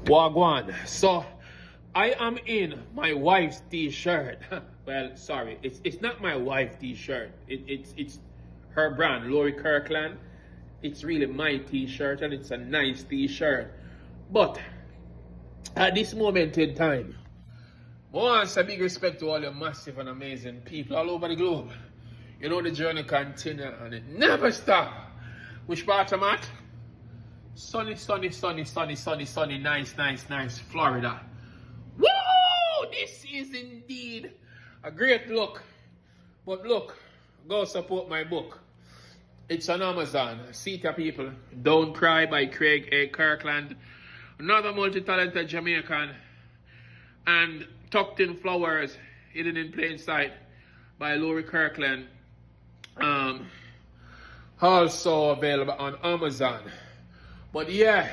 Wagwan. So I am in my wife's t-shirt. Well, sorry, it's not my wife's t-shirt. It's her brand, Lori Kirkland. It's really my t-shirt and it's a nice t-shirt. But at this moment in time, I want a big respect to all the massive and amazing people all over the globe. You know the journey continues and it never stops. Which part am I at? Sunny, nice, Florida. Woo! This is indeed a great look. But look, go support my book. It's on Amazon. Sita People, Don't Cry by Craig A. Kirkland. Another multi-talented Jamaican. And Tucked in Flowers, Hidden in Plain Sight by Lori Kirkland. Also available on Amazon. But yeah,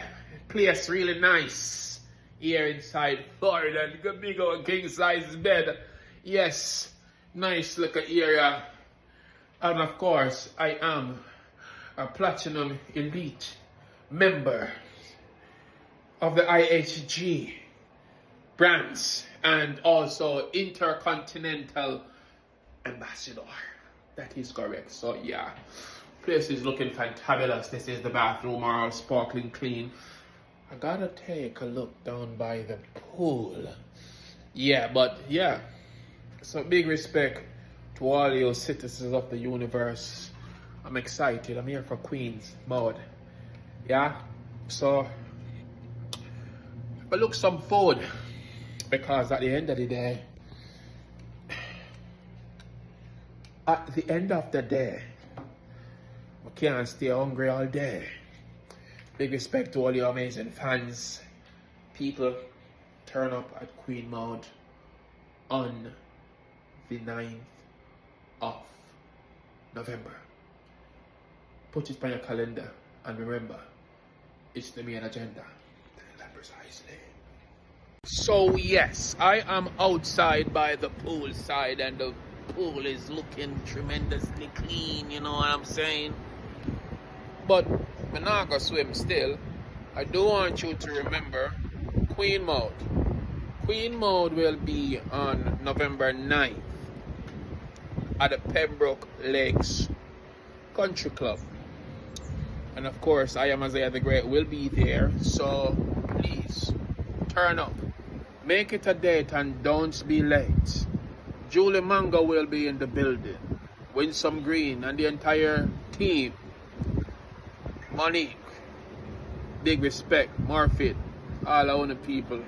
place really nice here inside Florida. Big old king size bed. Yes, nice little area. And of course, I am a Platinum Elite member of the IHG brands and also Intercontinental Ambassador. That is correct. So yeah, place is looking fantabulous. This is the bathroom, all sparkling clean. I gotta take a look down by the pool. Yeah, but yeah, so big respect to all you citizens of the universe. I'm excited. I'm here for Queen's mode. Yeah, so I look some food because at the end of the day, I can't stay hungry all day. Big respect to all your amazing fans. People, turn up at Queen Mode on the 9th of November. Put it on your calendar and remember, it's the main agenda. Tell that precisely. So yes, I am outside by the pool side and the pool is looking tremendously clean, you know what I'm saying? But I'm not gonna swim still. I do want you to remember Queen Mode. Queen Mode will be on November 9th at the Pembroke Lakes Country Club. And of course, I am Amaziyah the Great will be there. So please turn up. Make it a date and don't be late. Julie Mango will be in the building. Winsome Green and the entire team. Monique, big respect, Morphin, all our own people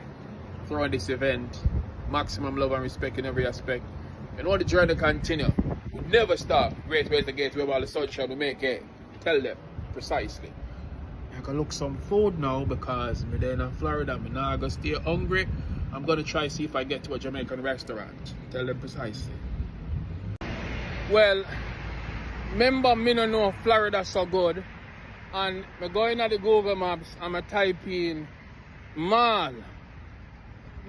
throwing this event. Maximum love and respect in every aspect. You know the journey continue. We never stop. Great ways to get where all the sunshine we make it. Tell them precisely. I can look some food now because I'm there in Florida. I'm not gonna stay hungry. I'm gonna try see if I get to a Jamaican restaurant. Tell them precisely. Well, remember me no know Florida so good. And I go in at the Google Maps and I type in mall.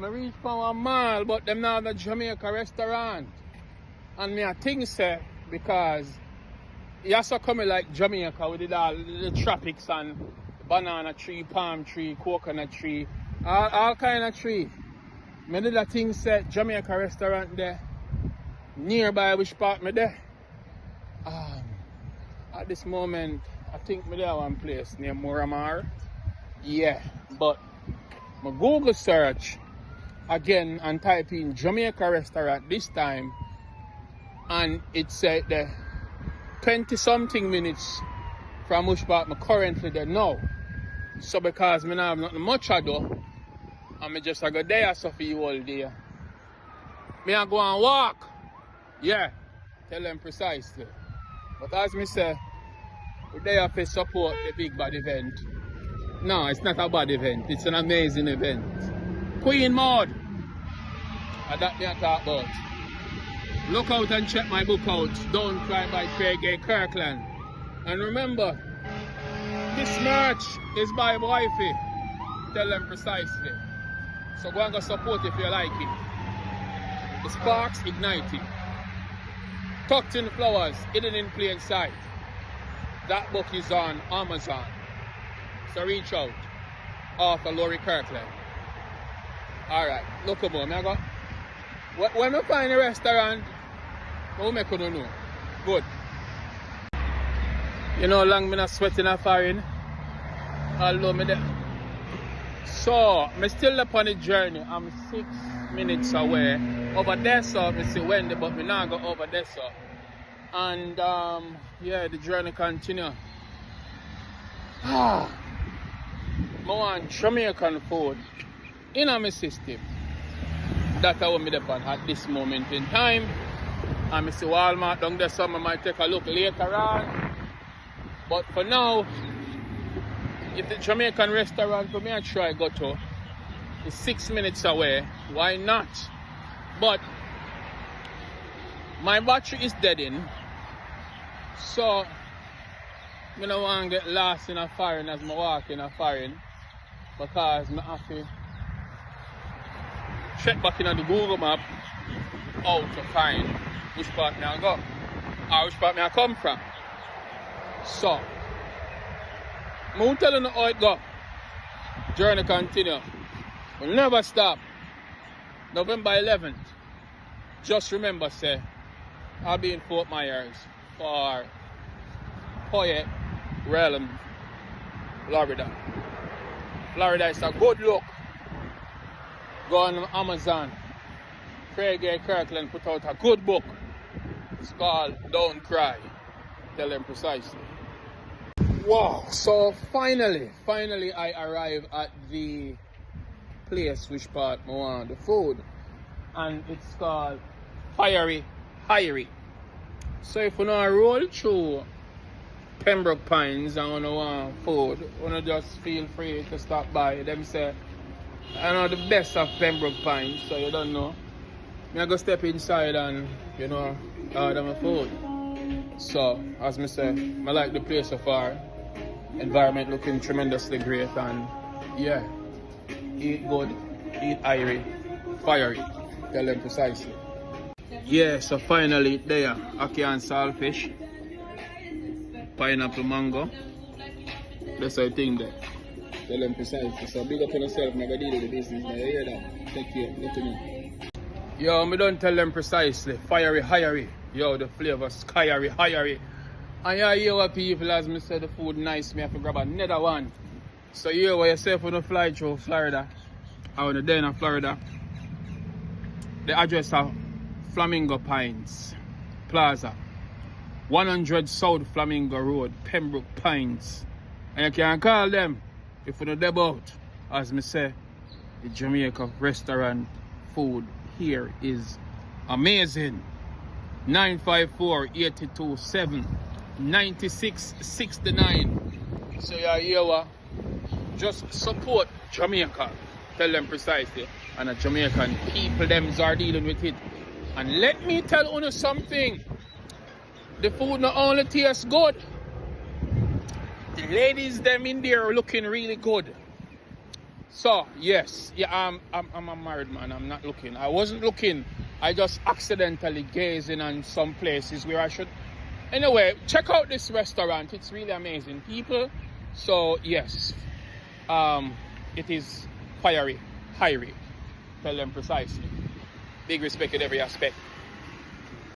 I reach for a mall, but them now the Jamaica restaurant. And me I think say because you also come like Jamaica with all the tropics and banana tree, palm tree, coconut tree, all kind of tree. Me did a thing say Jamaica restaurant there nearby which part me there. At this moment I think me there one place near Muramar. Yeah, but my Google search again and type in Jamaica restaurant this time and it said there 20 something minutes from which part me currently there now. So because me not have nothing much to do and me just go there so for you all day. Me I go and walk. Yeah, tell them precisely. But as me say, we're there to support the big bad event. No, it's not a bad event. It's an amazing event. Queen Mode. And that me I talk about. Look out and check my book out. Don't Cry by Craig A. Kirkland. And remember, this merch is by wifey. Tell them precisely. So go and go support if you like it. The sparks igniting. Tucked in Flowers, Hidden in Plain Sight. That book is on Amazon. So reach out. Author Lori Kirkland. Alright, look about me. I go. When I find a restaurant, what make you know? Good. You know how long me not sweating a foreign? Although me there. So, I'm still up on the journey. I'm 6 minutes away. Over there, so I see Wendy, but me not go over there, so. And, yeah, the journey continue. I want Jamaican food in my system. That's what I'm on at this moment in time. And I see Walmart down there, so I might take a look later on. But for now, if the Jamaican restaurant for me I try go to is 6 minutes away, why not? But my battery is dead in, so I don't want to get lost in a foreign as I walk in a foreign, because I have to check back in on the Google map how to find which part I go or which part I come from. So I won't tell you how it go. Journey continue. We'll never stop. November 11th. Just remember, say, I'll be in Fort Myers for Poet Realm, Florida. Florida is a good look. Go on Amazon. Craig A. Kirkland put out a good book. It's called Don't Cry. Tell them precisely. Wow, so finally I arrive at the place which part I want the food, and it's called Fiery Hiery. So if you know I roll through Pembroke Pines and you want food, you just feel free to stop by. Them say I know the best of Pembroke Pines, so you don't know. I go step inside and order my food. So as I say, I like the place so far. Environment looking tremendously great, and yeah, eat good, eat irie, fiery, tell them precisely. Yeah, so finally there, ackee and saltfish, pineapple mango, that's the thing there, tell them precisely. So big up on yourself, never deal with the business, now you hear that, take care, let me know. Yo, me don't tell them precisely, fiery, hiery, yo, the flavor, skyery, hiery. And you hear what people, as me say, the food nice, me have to grab another one. So you hear what you say when you fly through Florida, or when you're there in Florida, the address of Flamingo Pines Plaza, 100 South Flamingo Road, Pembroke Pines. And you can call them if you're not about. As me say, the Jamaica restaurant food here is amazing. 954-827 9669. So you hear what? Just support Jamaica. Tell them precisely. And the Jamaican people them are dealing with it. And let me tell you something. The food not only tastes good. The ladies them in there are looking really good. So yes, yeah, I'm a married man. I'm not looking. I wasn't looking. I just accidentally gazing on some places where I should. Anyway, check out this restaurant. It's really amazing, people. So yes, it is fiery, hiery. Tell them precisely. Big respect in every aspect.